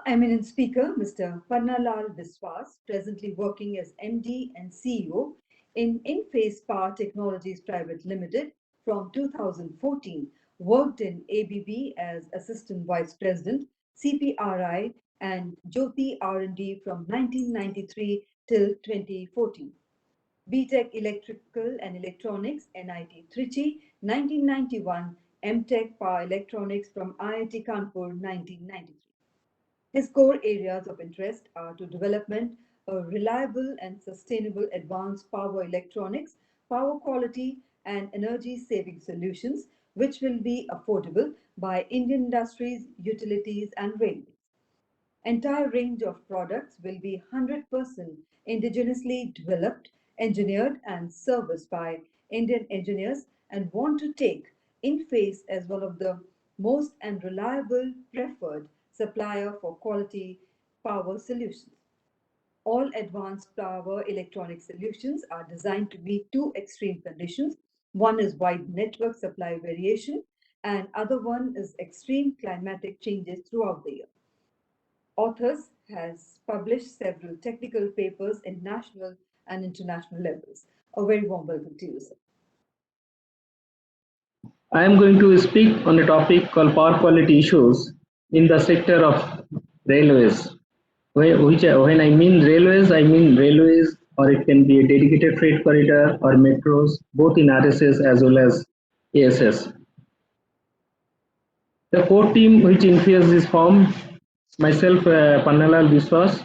Eminent speaker, Mr. Panna Lal Biswas, presently working as MD and CEO in InPhase Power Technologies Private Limited from 2014, worked in ABB as Assistant Vice President, CPRI, and Jyoti R&D from 1993 till 2014. BTech Electrical and Electronics, NIT Trichy, 1991, MTech Power Electronics from IIT Kanpur, 1993. His core areas of interest are to development a reliable and sustainable advanced power electronics, power quality and energy saving solutions which will be affordable by Indian industries, utilities and railways. Entire range of products will be 100% indigenously developed, engineered and serviced by Indian engineers and want to take InPhase as one of the most and reliable preferred supplier for quality power solutions. All advanced power electronic solutions are designed to meet two extreme conditions. One is wide network supply variation and other one is extreme climatic changes throughout the year. Authors has published several technical papers in national and international levels. A very warm welcome to you, sir. I am going to speak on a topic called power quality issues in the sector of railways. When I mean railways, or it can be a dedicated freight corridor or metros, both in RSS as well as ASS. The core team which InPhase is formed, myself, Panna Lal Biswas,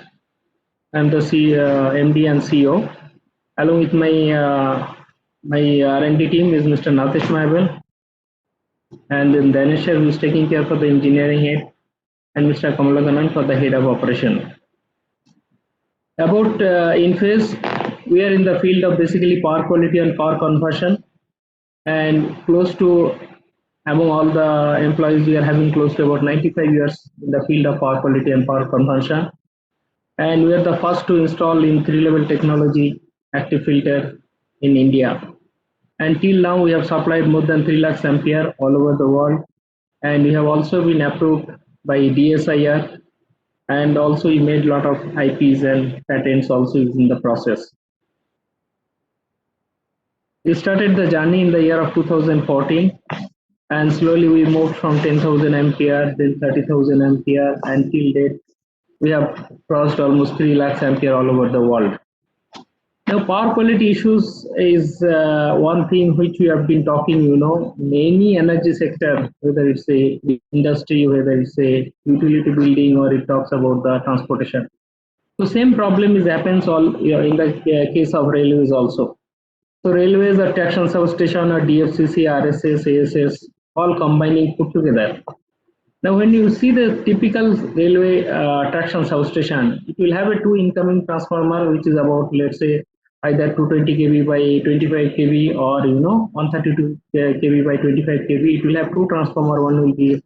I am the MD and CEO. Along with my R&D team is Mr. Natesh Maibel, and then Danisher, who is taking care for the engineering head, and Mr. Kamalaganan for the head of operation. About InPhase, we are in the field of basically power quality and power conversion, and close to, among all the employees, we are having close to about 95 years in the field of power quality and power conversion, and we are the first to install in 3-level technology active filter in India. Until now, we have supplied more than 3 lakhs ampere all over the world, and we have also been approved by DSIR, and also we made a lot of IPs and patents also in the process. We started the journey in the year of 2014, and slowly we moved from 10,000 ampere, then 30,000 ampere, and till date we have crossed almost 3 lakhs ampere all over the world. Now, power quality issues is one thing which we have been talking, in any energy sector, whether it's a industry, whether it's a utility building, or it talks about the transportation. So same problem happens all in the case of railways also. So railways are traction substation or DFCC, RSS, ASS, all combining put together. Now, when you see the typical railway traction substation, it will have a 2 incoming transformer, which is about, let's say, either 220 kV by 25 kV or 132 kV by 25 kV. It will have 2 transformer. One will be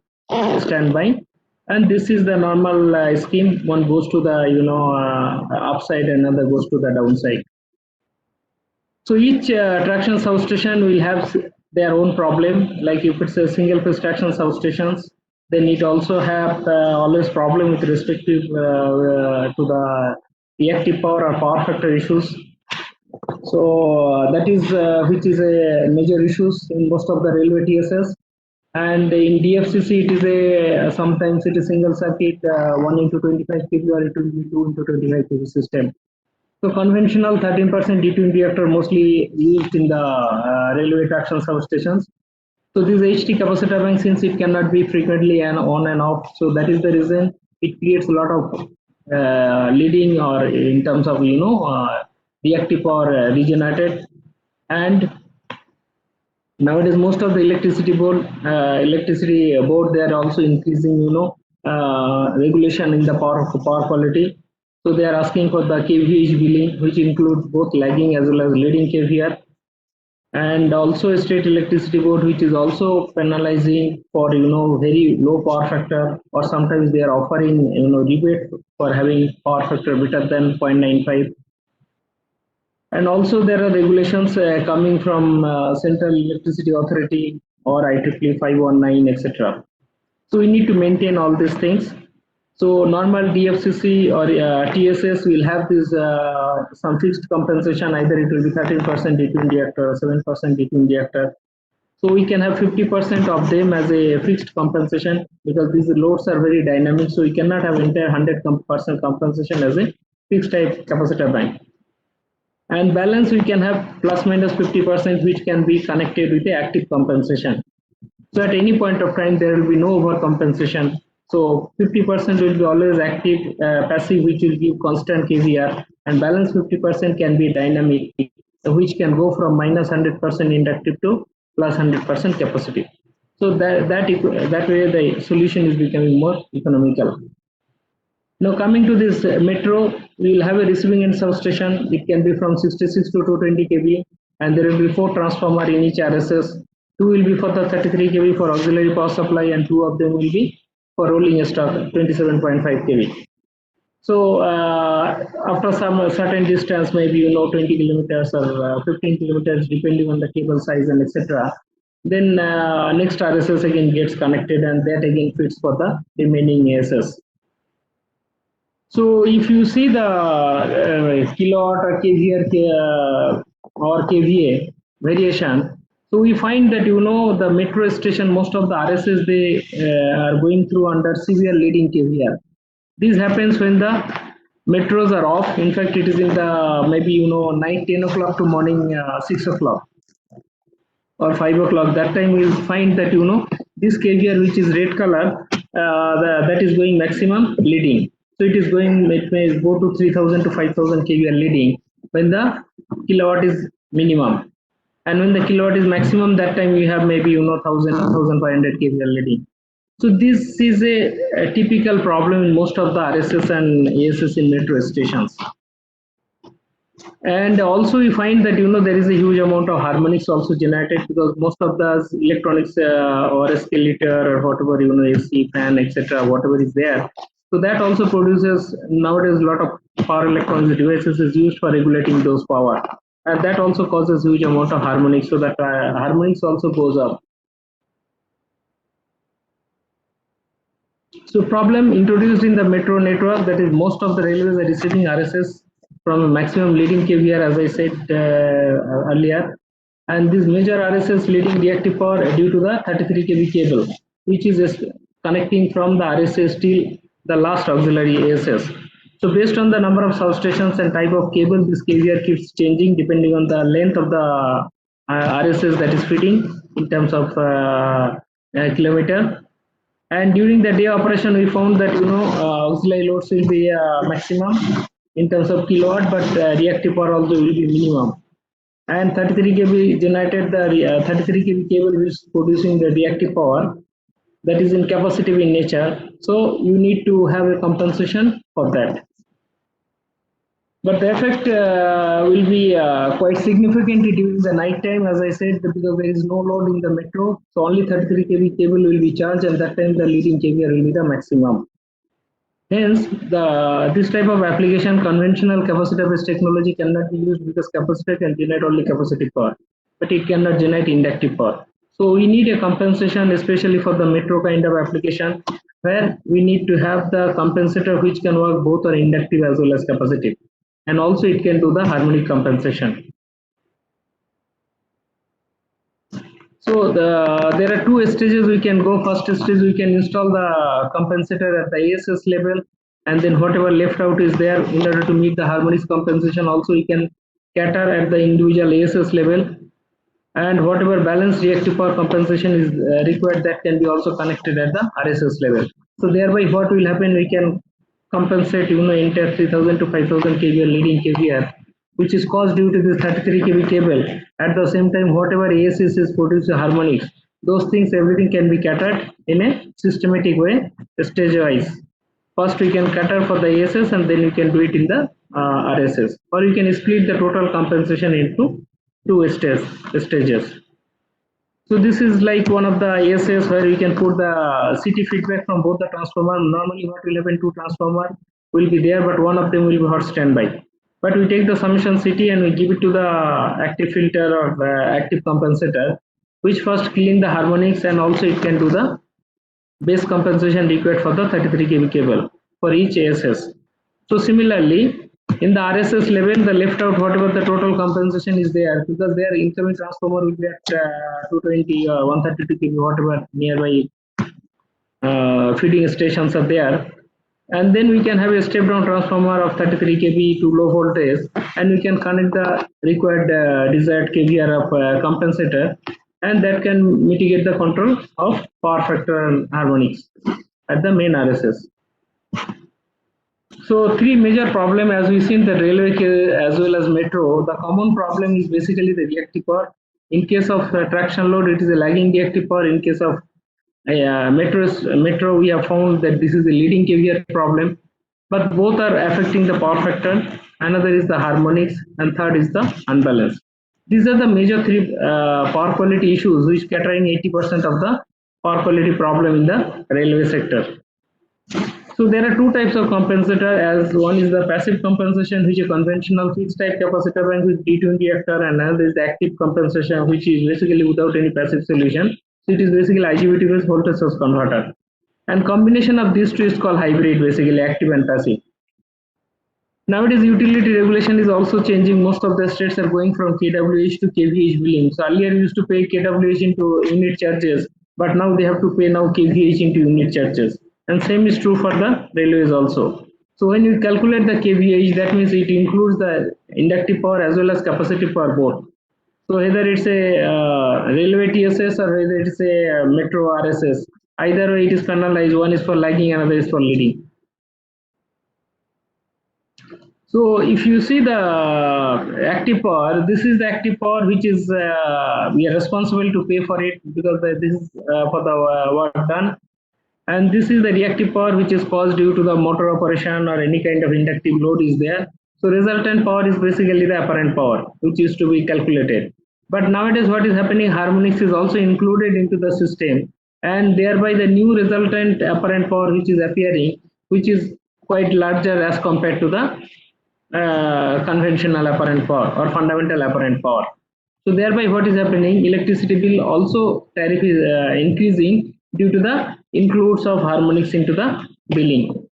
standby, and this is the normal scheme. One goes to the upside, another goes to the downside. So each traction substation will have their own problem. Like if it's a single phase traction substations, then it also have always problem with respect to the reactive power or power factor issues. So that is which is a major issues in most of the Railway-TSS, and in DFCC it is a sometimes it is single circuit 1 into 25 kV, or it will be 2 into 25 kV system. So conventional 13% D2 reactor mostly used in the railway traction substations. So this HT capacitor bank, since it cannot be frequently and on and off, so that is the reason it creates a lot of leading, or in terms of reactive power regenerated. And nowadays most of the electricity board they are also increasing regulation in the power quality. So they are asking for the kVH billing, which includes both lagging as well as leading kVR, and also a state electricity board, which is also penalizing for very low power factor, or sometimes they are offering rebate for having power factor better than 0.95. And also there are regulations coming from Central Electricity Authority or IEEE 519, etc. So we need to maintain all these things. So normal DFCC or TSS will have this some fixed compensation. Either it will be 13% between reactor or 7% between reactor. So we can have 50% of them as a fixed compensation because these loads are very dynamic. So we cannot have entire 100% compensation as a fixed type capacitor bank. And balance we can have plus minus 50%, which can be connected with the active compensation. So at any point of time, there will be no overcompensation. So 50% will be always active, passive, which will give constant KVR, and balance 50% can be dynamic, which can go from minus 100% inductive to plus 100% capacitive. So that way the solution is becoming more economical. Now coming to this metro, we will have a receiving end substation. It can be from 66 to 220 kV, and there will be 4 transformers in each RSS. 2 will be for the 33 kV for auxiliary power supply, and 2 of them will be for rolling stock 27.5 kV. So after some certain distance, maybe 20 kilometers or 15 kilometers, depending on the cable size and etc. Then next RSS again gets connected, and that again fits for the remaining ASS. So if you see the kilowatt or kVA or kVA variation, so we find that the metro station, most of the RSS they are going through under severe leading kVA. This happens when the metros are off. In fact, it is in the maybe night 10 o'clock to morning 6 o'clock or 5 o'clock. That time we will find that this kVR, which is red color, that is going maximum leading. So it may go to 3000 to 5000 kVR leading when the kilowatt is minimum, and when the kilowatt is maximum, that time we have maybe 1000 1500 kVR leading. So this is a typical problem in most of the RSS and ASS in metro stations. And also we find that there is a huge amount of harmonics also generated, because most of the electronics or escalator or whatever AC, fan, etc., whatever is there, so that also produces nowadays a lot of power electronics devices is used for regulating those power, and that also causes huge amount of harmonics, so that harmonics also goes up. So problem introduced in the metro network, that is most of the railways are receiving RSS from a maximum leading KVR, as I said earlier, and this major RSS leading reactive power due to the 33 kV cable, which is connecting from the RSS till the last auxiliary ASS. So based on the number of substations and type of cable, this KVR keeps changing depending on the length of the RSS that is fitting in terms of kilometer. And during the day operation, we found that auxiliary loads will be maximum in terms of kilowatt, but reactive power also will be minimum. And 33 kV generated, the 33 kV cable is producing the reactive power that is in capacitive in nature. So you need to have a compensation for that. But the effect will be quite significant during the night time, as I said, because there is no load in the metro. So only 33 kV cable will be charged, and that time the leading KVR will be the maximum. Hence, this type of application, conventional capacitor-based technology cannot be used, because capacitor can generate only capacitive power, but it cannot generate inductive power. So we need a compensation, especially for the metro kind of application, where we need to have the compensator which can work both on inductive as well as capacitive, and also it can do the harmonic compensation. So there are two stages we can go. First stage, we can install the compensator at the ASS level, and then whatever left out is there, in order to meet the harmonics compensation, also we can cater at the individual ASS level, and whatever balance reactive power compensation is required, that can be also connected at the RSS level. So thereby what will happen, we can compensate entire 3000 to 5000 kVR leading KVR, which is caused due to this 33 kV cable. At the same time, whatever ASS is producing harmonics, those things, everything can be catered in a systematic way, stage wise. First we can cater for the ASS, and then you can do it in the RSS, or you can split the total compensation into two stages. So this is like one of the ASS where we can put the CT feedback from both the transformer. Normally what will happen, two transformer will be there, but one of them will be hot standby. But we take the summation CT and we give it to the active filter or the active compensator, which first clean the harmonics, and also it can do the base compensation required for the 33 kV cable. for each ASS. So similarly, in the RSS level, the left out whatever the total compensation is there, because their incoming transformer will be at 220 or 132 kV, whatever nearby feeding stations are there. And then we can have a step down transformer of 33 kV to low voltage, and we can connect the required desired kVr of compensator, and that can mitigate the control of power factor and harmonics at the main RSS. So three major problem as we see in the railway as well as metro. The common problem is basically the reactive power. In case of traction load, it is a lagging reactive power. In case of metro, we have found that this is a leading kVr problem, but both are affecting the power factor. Another is the harmonics, and third is the unbalance. These are the major three power quality issues which catering 80% of the power quality problem in the railway sector. So there are two types of compensator, as one is the passive compensation, which is a conventional fixed type capacitor bank with D20 reactor, and another is the active compensation, which is basically without any passive solution. So it is basically IGBT based voltage source converter. And combination of these two is called hybrid, basically active and passive. Nowadays, utility regulation is also changing. Most of the states are going from kWh to kVh billing. So earlier we used to pay kWh into unit charges, but now they have to pay now kVh into unit charges. And same is true for the railways also. So when you calculate the kVh, that means it includes the inductive power as well as capacitive power both. So whether it's a Railway-TSS or whether it's a Metro-RSS, either way it is penalized. One is for lagging, another is for leading. So if you see the active power, this is the active power which is we are responsible to pay for it, because this is for the work done. And this is the reactive power which is caused due to the motor operation or any kind of inductive load is there. So resultant power is basically the apparent power which is to be calculated. But nowadays what is happening, harmonics is also included into the system, and thereby the new resultant apparent power which is appearing, which is quite larger as compared to the conventional apparent power or fundamental apparent power. So thereby what is happening, electricity bill also tariff is increasing due to the includes of harmonics into the billing.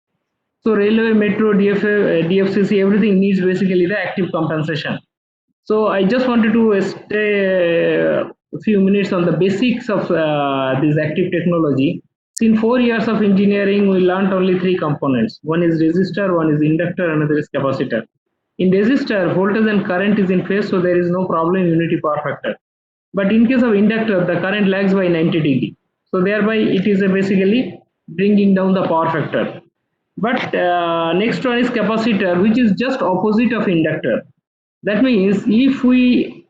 So railway, metro, DFCC, everything needs basically the active compensation. So I just wanted to stay a few minutes on the basics of this active technology. So in 4 years of engineering, we learned only three components. One is resistor, one is inductor, another is capacitor. In resistor, voltage and current is in phase, so there is no problem in unity power factor. But in case of inductor, the current lags by 90 degree. So thereby it is basically bringing down the power factor. But next one is capacitor, which is just opposite of inductor. That means if we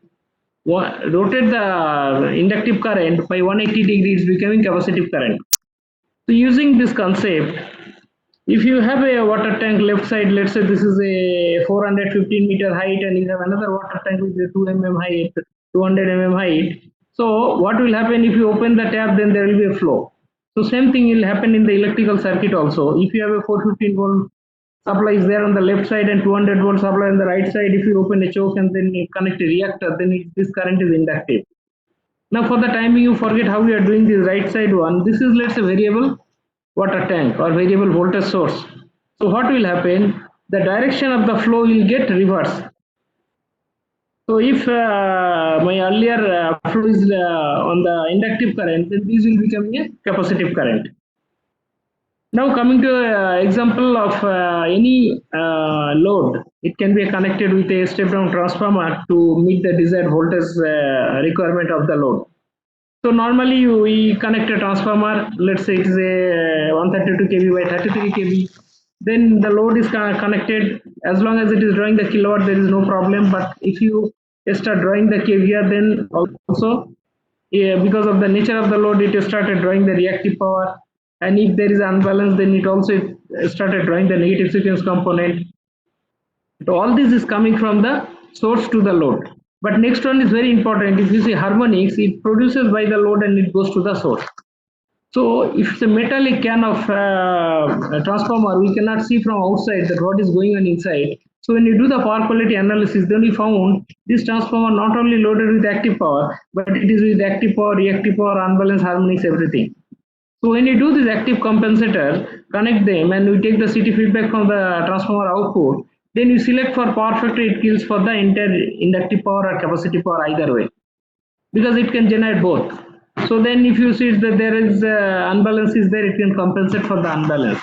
rotate the inductive current by 180 degrees, it's becoming capacitive current. So using this concept, if you have a water tank left side, let's say this is a 415-meter height, and you have another water tank with a 2 mm height, 200 mm height. So what will happen if you open the tap, then there will be a flow. So same thing will happen in the electrical circuit also. If you have a 415 volt supply is there on the left side and 200 volt supply on the right side, if you open a choke and then you connect a reactor, then this current is inductive. Now for the timing, you forget how we are doing this right side one. This is, let's say, variable water tank or variable voltage source. So what will happen? The direction of the flow will get reversed. So if my earlier flow is on the inductive current, then this will become a capacitive current. Now coming to example of any load, it can be connected with a step down transformer to meet the desired voltage requirement of the load. So normally we connect a transformer, let's say it is a 132 kV by 33 kV. Then the load is connected. As long as it is drawing the kilowatt, there is no problem. But if you start drawing the kVr, then also because of the nature of the load, it started drawing the reactive power. And if there is unbalance, then it also started drawing the negative sequence component. So all this is coming from the source to the load. But next one is very important. If you see harmonics, it produces by the load and it goes to the source. So if it's a metallic can of a transformer, we cannot see from outside that what is going on inside. So when you do the power quality analysis, then we found this transformer not only loaded with active power, but it is with active power, reactive power, unbalanced harmonics, everything. So when you do this active compensator, connect them and we take the CT feedback from the transformer output, then you select for power factor, it kills for the entire inductive power or capacitive power either way, because it can generate both. So then if you see that there is unbalance is there, it can compensate for the unbalance.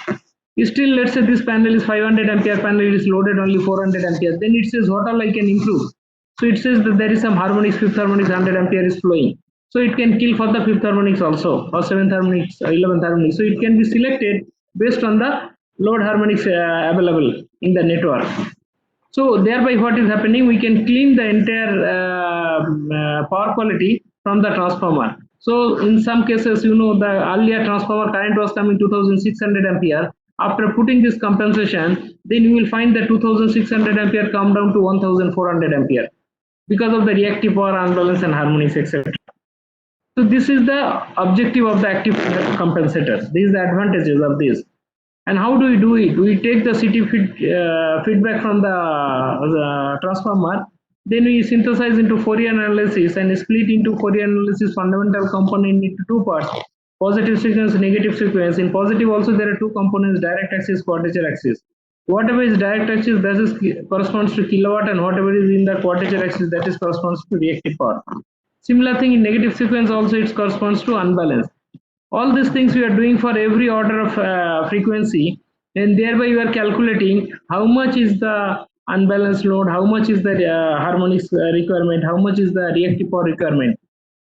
Still, let's say this panel is 500 ampere panel, it is loaded only 400 ampere, then it says what all I can improve. So it says that there is some harmonics, fifth harmonics 100 ampere is flowing. So it can kill for the fifth harmonics also, or seventh harmonics, 11th harmonics. So it can be selected based on the load harmonics available in the network. So thereby what is happening, we can clean the entire power quality from the transformer. So in some cases, you know, the earlier transformer current was coming 2600 ampere. After putting this compensation, then you will find that 2600 ampere come down to 1400 ampere because of the reactive power unbalance and harmonics, etc. So this is the objective of the active compensators. These are the advantages of this. And how do we do it? We take the feedback from the transformer, then we synthesize into Fourier analysis and split into Fourier analysis fundamental component into two parts: positive sequence, negative sequence. In positive also there are two components: direct axis, quadrature axis. Whatever is direct axis, that is corresponds to kilowatt, and whatever is in the quadrature axis, that is corresponds to reactive power. Similar thing in negative sequence also, it corresponds to unbalance. All these things we are doing for every order of frequency, and thereby you are calculating how much is the unbalanced load, how much is the harmonics requirement, how much is the reactive power requirement.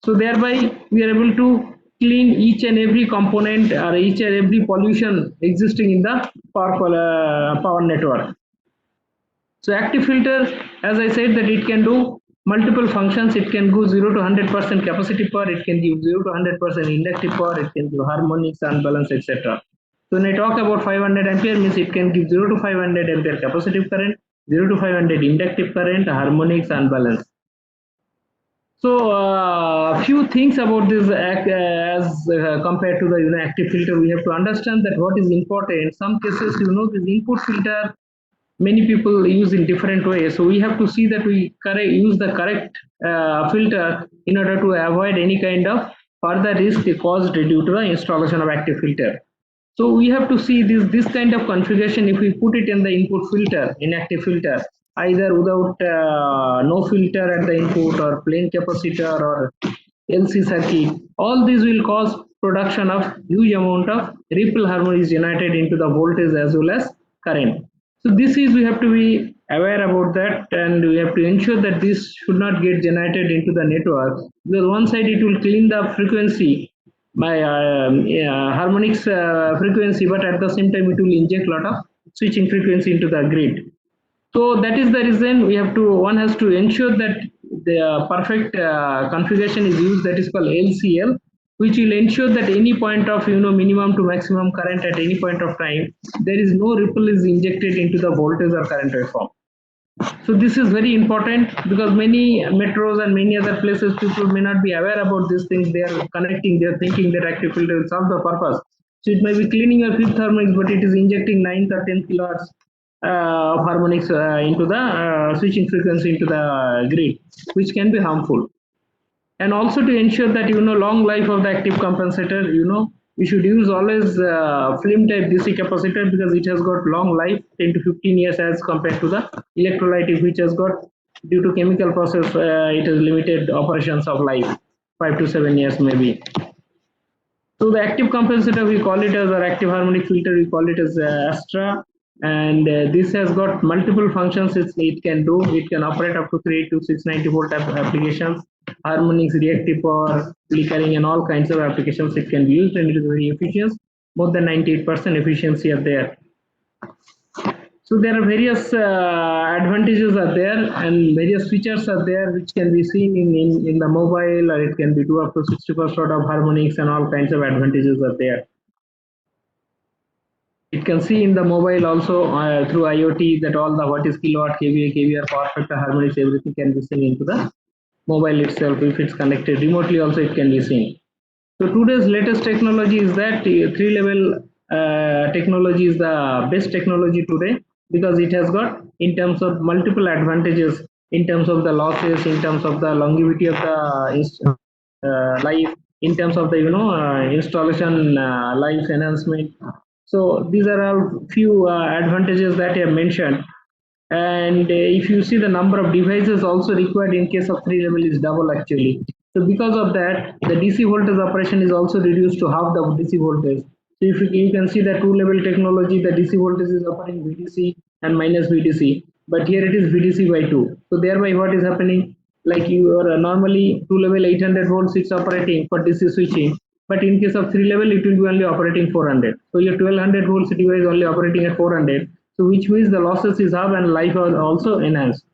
So thereby we are able to clean each and every component or each and every pollution existing in the power network. So active filter, as I said, that it can do multiple functions. It can go 0 to 100% capacity power, it can give 0 to 100% inductive power, it can give harmonics, unbalance, etc. So when I talk about 500 ampere, means it can give 0 to 500 ampere capacitive current, 0 to 500 inductive current, harmonics, unbalance. So few things about this as compared to the active filter, we have to understand that what is important. In some cases, this input filter many people use in different ways. So we have to see that we use the correct filter in order to avoid any kind of further risk caused due to the installation of active filter. So we have to see this kind of configuration. If we put it in the input filter, inactive filter, either without no filter at the input or plain capacitor or LC circuit, all these will cause production of huge amount of ripple harmonics generated into the voltage as well as current. So this is, we have to be aware about that, and we have to ensure that this should not get generated into the network, because one side it will clean the frequency by harmonics frequency, but at the same time it will inject a lot of switching frequency into the grid. So that is the reason one has to ensure that the perfect configuration is used, that is called LCL, which will ensure that any point of minimum to maximum current at any point of time, there is no ripple is injected into the voltage or current waveform. So this is very important, because many metros and many other places people may not be aware about these things. They are connecting, they are thinking that active filter will solve the purpose. So it may be cleaning your fifth harmonics, but it is injecting 9 or 10 kilowatts of harmonics into the switching frequency into the grid, which can be harmful. And also to ensure that long life of the active compensator, we should use always film type DC capacitor, because it has got long life, 10 to 15 years, as compared to the electrolytic, which has got, due to chemical process, it has limited operations of life, 5 to 7 years maybe. So the active compensator, we call it as our active harmonic filter, we call it as Astra, and this has got multiple functions. It can operate up to 3 to 690 volt applications, harmonics, reactive power, flickering, and all kinds of applications it can be used, and it is very efficient. More than 98% efficiency are there. So there are various advantages are there, and various features are there which can be seen in the mobile, or it can be do up to 60% of harmonics, and all kinds of advantages are there. It can see in the mobile also through IoT that all the what is kilowatt, kVA, kVR, power factor, harmonics, everything can be seen into the mobile itself. If it's connected remotely also, it can be seen. So today's latest technology is that 3-level technology is the best technology today, because it has got, in terms of multiple advantages, in terms of the losses, in terms of the longevity of the life, in terms of the installation life enhancement. So these are all few advantages that I have mentioned. And if you see, the number of devices also required in case of 3 level is double actually. So because of that, the DC voltage operation is also reduced to half the DC voltage. So if you can see the 2 level technology, the DC voltage is operating VDC and minus VDC, but here it is VDC by 2. So thereby what is happening, like you are normally 2 level 800 volts it's operating for DC switching, but in case of 3 level it will be only operating 400. So your 1200 volts device is only operating at 400. So which means the losses is up and life are also enhanced.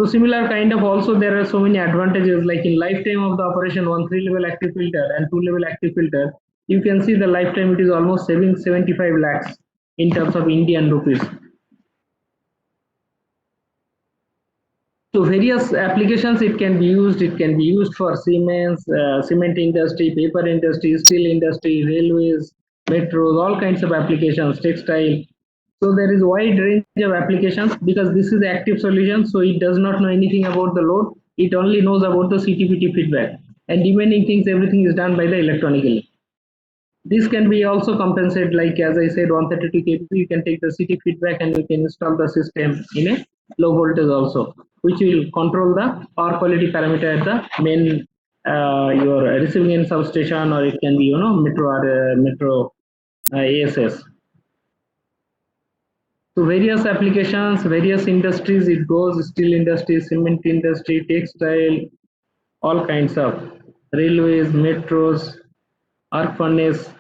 So similar kind of also there are so many advantages, like in lifetime of the operation, one 3 level active filter and 2 level active filter, you can see the lifetime it is almost saving 75 lakhs in terms of Indian rupees. So various applications it can be used. It can be used for cement industry, paper industry, steel industry, railways, metros, all kinds of applications, textile. So there is wide range of applications because this is active solution. So it does not know anything about the load. It only knows about the CTPT feedback, and remaining things everything is done by the electronically. This can be also compensated, like as I said, 132 kV, you can take the CT feedback and you can install the system in a low voltage also, which will control the power quality parameter at the main your receiving end substation, or it can be metro ASS. So various applications, various industries it goes: steel industry, cement industry, textile, all kinds of railways, metros, arc furnace.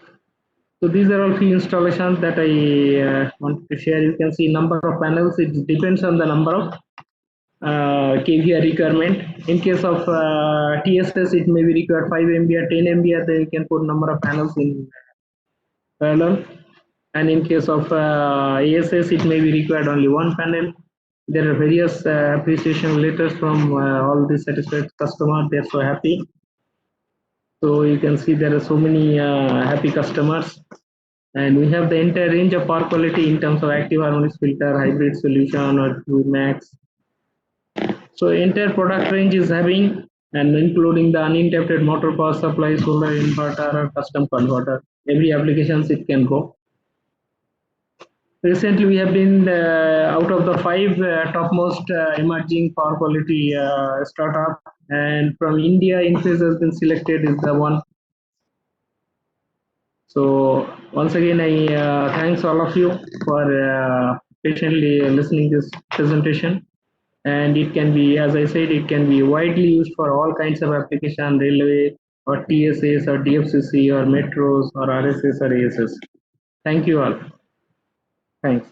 So these are all few installations that I want to share. You can see number of panels. It depends on the number of kVA requirement. In case of TSS, it may be required 5 MVA, 10 MVA. Then you can put number of panels in parallel. And in case of ASS, it may be required only one panel. There are various appreciation letters from all the satisfied customers. They're so happy. So you can see there are so many happy customers. And we have the entire range of power quality in terms of active harmonic filter, hybrid solution, or max. So entire product range is having, and including the uninterrupted motor power supply, solar inverter, or custom converter. Every applications it can go. Recently, we have been out of the 5 topmost emerging power quality startup, and from India, InPhase has been selected is the one. So once again, I thanks all of you for patiently listening this presentation. And it can be, as I said, it can be widely used for all kinds of application, railway or TSS or DFCC or metros or RSS or ASS. Thank you all. Thanks.